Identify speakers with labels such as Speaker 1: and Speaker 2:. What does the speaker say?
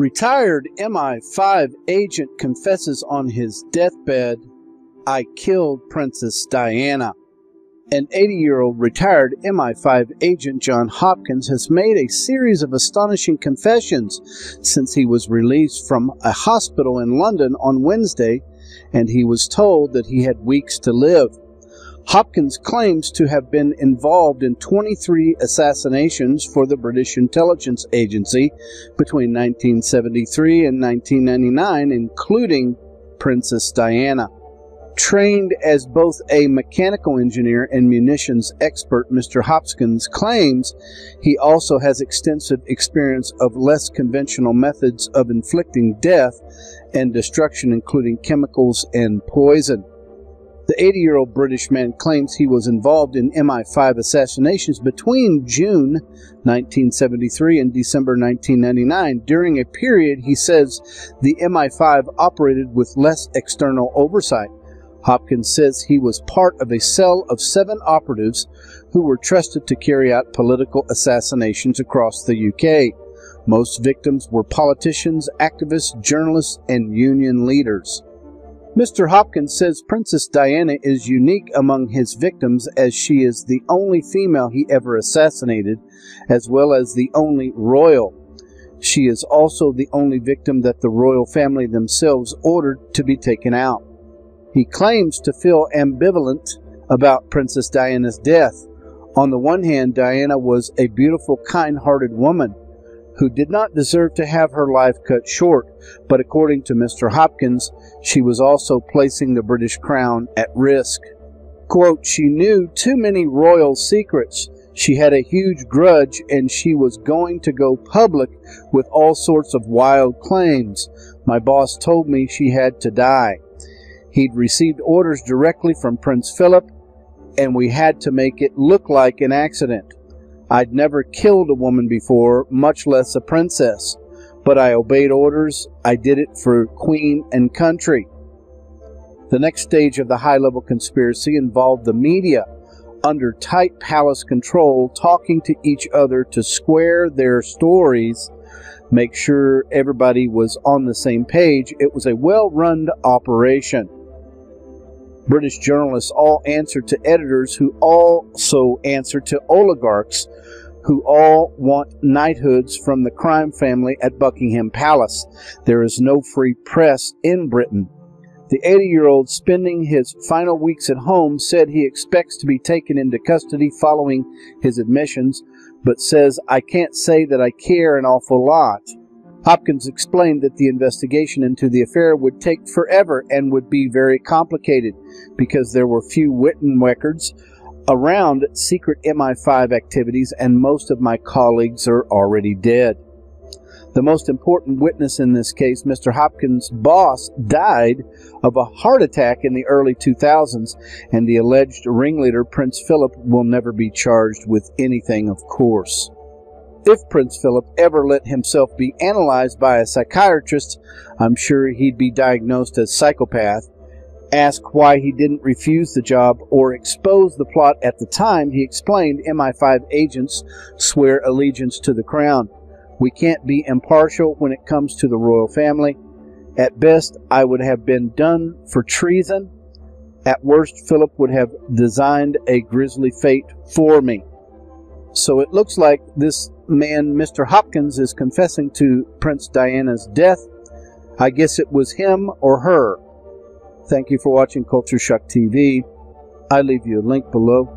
Speaker 1: Retired MI5 agent confesses on his deathbed, "I killed Princess Diana." An 80-year-old retired MI5 agent, John Hopkins, has made a series of astonishing confessions since he was released from a hospital in London on Wednesday, and he was told that he had weeks to live. Hopkins claims to have been involved in 23 assassinations for the British intelligence agency between 1973 and 1999, including Princess Diana. Trained as both a mechanical engineer and munitions expert, Mr. Hopkins claims he also has extensive experience of less conventional methods of inflicting death and destruction, including chemicals and poison. The 80-year-old British man claims he was involved in MI5 assassinations between June 1973 and December 1999. During a period, he says, the MI5 operated with less external oversight. Hopkins says he was part of a cell of 7 operatives who were trusted to carry out political assassinations across the UK. Most victims were politicians, activists, journalists, and union leaders. Mr. Hopkins says Princess Diana is unique among his victims, as she is the only female he ever assassinated, as well as the only royal. She is also the only victim that the royal family themselves ordered to be taken out. He claims to feel ambivalent about Princess Diana's death. On the one hand, Diana was a beautiful, kind-hearted woman who did not deserve to have her life cut short, but according to Mr. Hopkins, she was also placing the British crown at risk. Quote, "She knew too many royal secrets. She had a huge grudge, and she was going to go public with all sorts of wild claims. My boss told me she had to die. He'd received orders directly from Prince Philip, and we had to make it look like an accident. I'd never killed a woman before, much less a princess, but I obeyed orders. I did it for Queen and country." The next stage of the high-level conspiracy involved the media, under tight palace control, talking to each other to square their stories, make sure everybody was on the same page. It was a well-run operation. British journalists all answer to editors who also answer to oligarchs who all want knighthoods from the crime family at Buckingham Palace. There is no free press in Britain. The 80-year-old, spending his final weeks at home, said he expects to be taken into custody following his admissions, but says, "I can't say that I care an awful lot." Hopkins explained that the investigation into the affair would take forever and would be very complicated because there were few written records around secret MI5 activities, and most of my colleagues are already dead. The most important witness in this case, Mr. Hopkins' boss, died of a heart attack in the early 2000s, and the alleged ringleader, Prince Philip, will never be charged with anything, of course. If Prince Philip ever let himself be analyzed by a psychiatrist, I'm sure he'd be diagnosed as psychopath. Asked why he didn't refuse the job or expose the plot at the time, he explained, "MI5 agents swear allegiance to the crown. We can't be impartial when it comes to the royal family. At best, I would have been done for treason. At worst, Philip would have designed a grisly fate for me." So it looks like this man, Mr. Hopkins, is confessing to Prince Diana's death. I guess it was him or her. Thank you for watching Culture Shock TV. I leave you a link below.